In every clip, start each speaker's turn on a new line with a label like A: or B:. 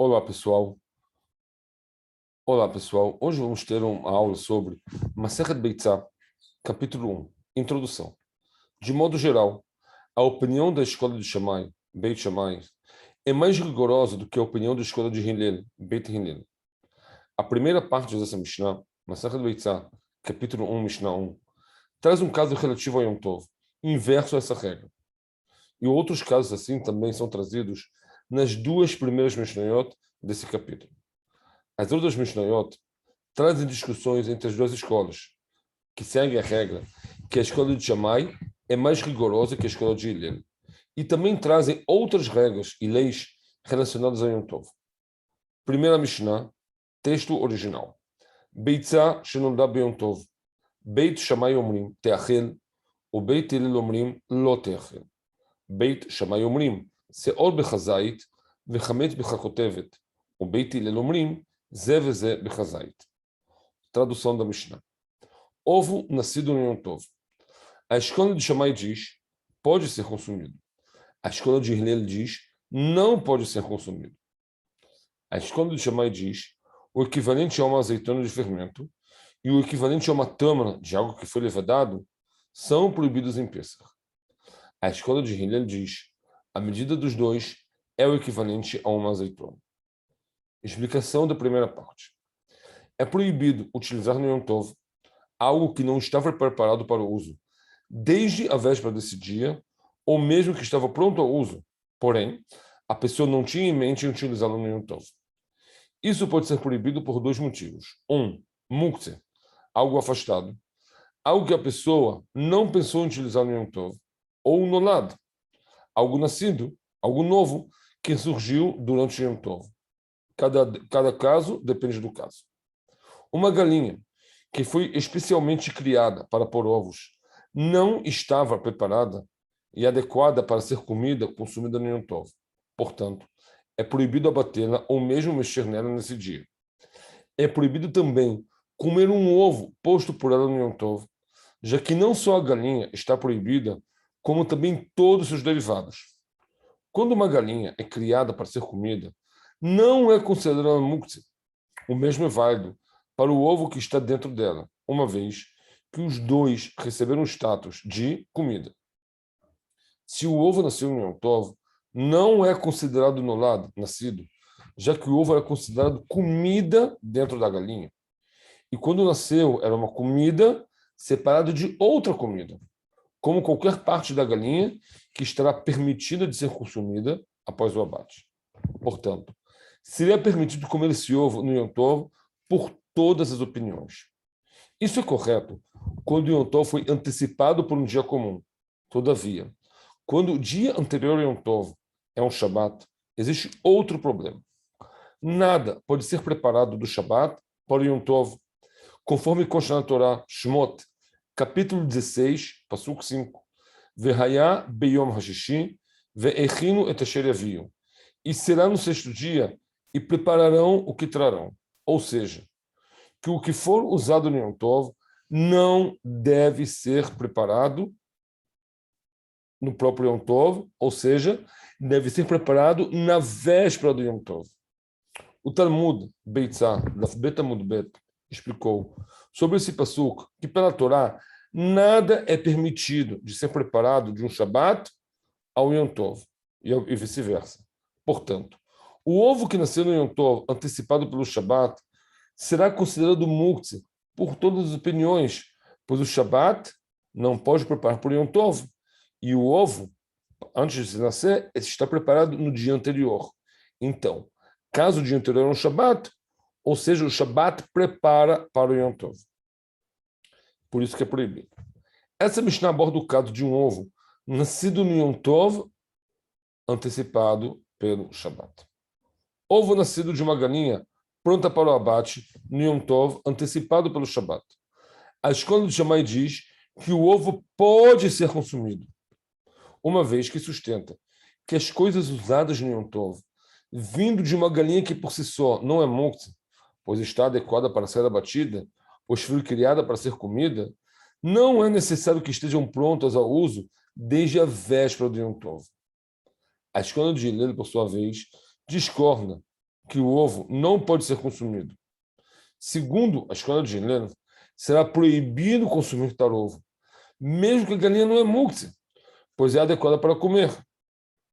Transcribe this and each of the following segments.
A: Olá, pessoal. Olá, pessoal. Hoje vamos ter uma aula sobre Masechet Beitzah, capítulo 1, Introdução. De modo geral, a opinião da escola de Shammai, Beit Shammai, é mais rigorosa do que a opinião da escola de Hillel, Beit Hillel. A primeira parte dessa Mishnah, Masechet Beitzah, capítulo 1, Mishnah 1, traz um caso relativo a Yom Tov, inverso a essa regra. E outros casos assim também são trazidos nas duas primeiras Mishnayot desse capítulo. As outras Mishnayot trazem discussões entre as duas escolas, que seguem a regra que a escola de Shammai é mais rigorosa que a escola de Hillel, e também trazem outras regras e leis relacionadas a Yom Tov. Primeira Mishnah, texto original. Beitzah shenolda beyom tov, Beit Shammai omrim teachel, o Beit Hillel omrim lo teachel. Beit Shammai omrim seor bechazait, vechametz bechakotevet, o Beit Hillel omrim ze veze bechazait. Tradução da Mishnah. Ovo nascido no Yom Tov. A escola de Shammai diz, pode ser consumido. A escola de Hillel diz, não pode ser consumido. A escola de Shammai diz, o equivalente a uma azeitona de fermento e o equivalente a uma tâmara de algo que foi levedado são proibidos em Pêssar. A escola de Hillel diz, a medida dos dois é o equivalente a uma azeitona. Explicação da primeira parte. É proibido utilizar no Yom Tov algo que não estava preparado para o uso, desde a véspera desse dia, ou mesmo que estava pronto ao uso. Porém, a pessoa não tinha em mente utilizá-lo no Yom Tov. Isso pode ser proibido por dois motivos. Muktzeh, algo afastado, algo que a pessoa não pensou em utilizar no Yom Tov, ou nolad, algo nascido, algo novo, que surgiu durante o Yom Tov. Cada caso depende do caso. Uma galinha que foi especialmente criada para pôr ovos, não estava preparada e adequada para ser comida, consumida no Yom Tov. Portanto, é proibido abatê-la ou mesmo mexer nela nesse dia. É proibido também comer um ovo posto por ela no Yom Tov, já que não só a galinha está proibida, como também todos os seus derivados. Quando uma galinha é criada para ser comida, não é considerada muktzeh. O mesmo é válido para o ovo que está dentro dela, uma vez que os dois receberam o status de comida. Se o ovo nasceu em Yom Tov, não é considerado nolad, nascido, já que o ovo era considerado comida dentro da galinha. E quando nasceu, era uma comida separada de outra comida, como qualquer parte da galinha que estará permitida de ser consumida após o abate. Portanto, seria permitido comer esse ovo no Yom Tov por todas as opiniões. Isso é correto quando o Yom Tov foi antecipado por um dia comum. Todavia, quando o dia anterior ao Yom Tov é um Shabat, existe outro problema. Nada pode ser preparado do Shabat para o Yom Tov, conforme consta na Torá, Shmot, capítulo 16, Pasuk 5. Vehaya beyom hashishi, ve'echinu et asher yaviu. E será no sexto dia, e prepararão o que trarão. Ou seja, que o que for usado no Yom Tov não deve ser preparado no próprio Yom Tov, ou seja, deve ser preparado na véspera do Yom Tov. O Talmud Beitzah, Daf Bet Amud Bet, explicou sobre esse pasuk que pela Torá nada é permitido de ser preparado de um Shabat ao Yom Tov e vice-versa. Portanto, o ovo que nasceu no Yom Tov, antecipado pelo Shabat, será considerado muktzeh por todas as opiniões, pois o Shabat não pode preparar por Yom Tov, e o ovo, antes de nascer, está preparado no dia anterior. Então, caso o dia anterior é um Shabat, ou seja, o Shabat prepara para o Yom Tov. Por isso que é proibido. Essa Mishnah aborda o caso de um ovo nascido no Yom Tov, antecipado pelo Shabat. Ovo nascido de uma galinha pronta para o abate no Yom Tov, antecipado pelo Shabat. A escola de Shammai diz que o ovo pode ser consumido, uma vez que sustenta que as coisas usadas no Yom Tov, vindo de uma galinha que por si só não é muktzeh, pois está adequada para ser abatida, pois foi criada para ser comida, não é necessário que estejam prontas ao uso desde a véspera do Yom Tov. A escola de Hillel, por sua vez, discorda que o ovo não pode ser consumido. Segundo a escola de Hillel, será proibido consumir tal ovo, mesmo que a galinha não é muktzah, pois é adequada para comer,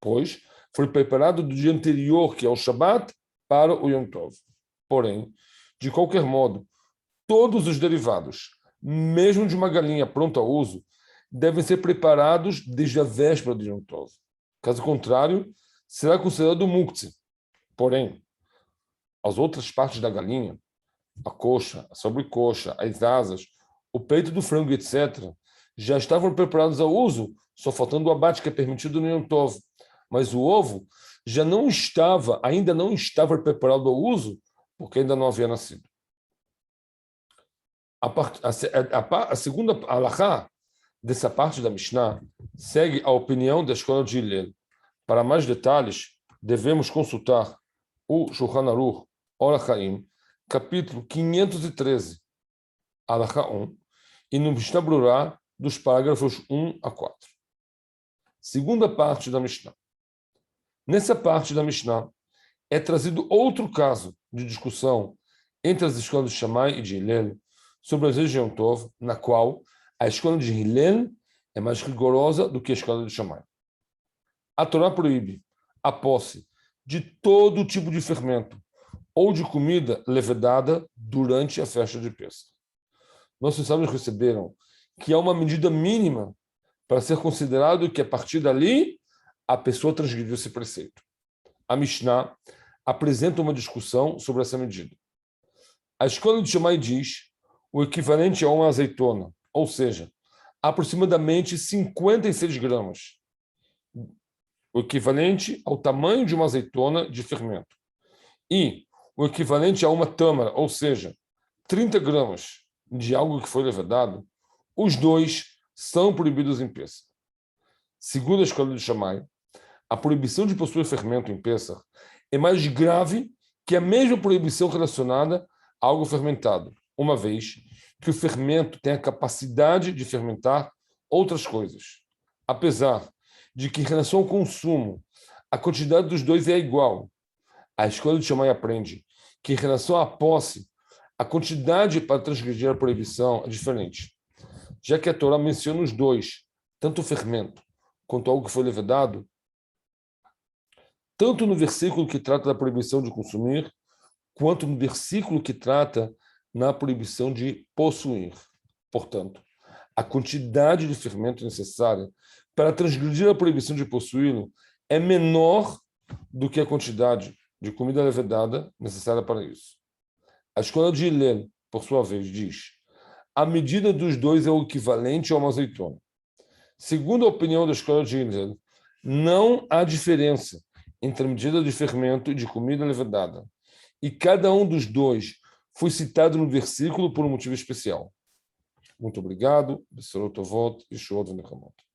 A: pois foi preparado do dia anterior, que é o Shabat, para o Yom Tov. Porém, de qualquer modo, todos os derivados, mesmo de uma galinha pronta ao uso, devem ser preparados desde a véspera do Yom Tov. Caso contrário, será considerado muktzah. Porém, as outras partes da galinha, a coxa, a sobrecoxa, as asas, o peito do frango, etc., já estavam preparados ao uso, só faltando o abate que é permitido no Yom Tov. Mas o ovo ainda não estava preparado ao uso, porque ainda não havia nascido. A segunda halachá dessa parte da Mishnah segue a opinião da escola de Hillel. Para mais detalhes, devemos consultar o Shulchan Aruch Orach Chaim, capítulo 513, halachá 1, e no Mishnah Brurá, dos parágrafos 1 a 4. Segunda parte da Mishnah. Nessa parte da Mishnah, é trazido outro caso de discussão entre as escolas de Shammai e de Hillel sobre as leis de Yom Tov, na qual a escola de Hillel é mais rigorosa do que a escola de Shammai. A Torá proíbe a posse de todo tipo de fermento ou de comida levedada durante a festa de Pêssach. Nossos sábios receberam que há uma medida mínima para ser considerado que, a partir dali, a pessoa transgrediu esse preceito. A Mishnah apresenta uma discussão sobre essa medida. A escola de Shammai diz o equivalente a uma azeitona, ou seja, aproximadamente 56 gramas, o equivalente ao tamanho de uma azeitona de fermento, e o equivalente a uma tâmara, ou seja, 30 gramas de algo que foi levedado, os dois são proibidos em Pêssach. Segundo a escola de Shammai, a proibição de possuir fermento em Pêssach é mais grave que a mesma proibição relacionada a algo fermentado, uma vez que o fermento tem a capacidade de fermentar outras coisas. Apesar de que, em relação ao consumo, a quantidade dos dois é igual, a escola de Shammai aprende que, em relação à posse, a quantidade para transgredir a proibição é diferente, já que a Torá menciona os dois, tanto o fermento quanto algo que foi levedado, tanto no versículo que trata da proibição de consumir, quanto no versículo que trata na proibição de possuir. Portanto, a quantidade de fermento necessária para transgredir a proibição de possuí-lo é menor do que a quantidade de comida levedada necessária para isso. A escola de Hillel, por sua vez, diz: a medida dos dois é o equivalente a uma azeitona. Segundo a opinião da escola de Hillel, não há diferença entre a medida de fermento e de comida levedada, e cada um dos dois foi citado no versículo por um motivo especial. Muito obrigado. Besserot Tovot e Shuot V'Nechamot.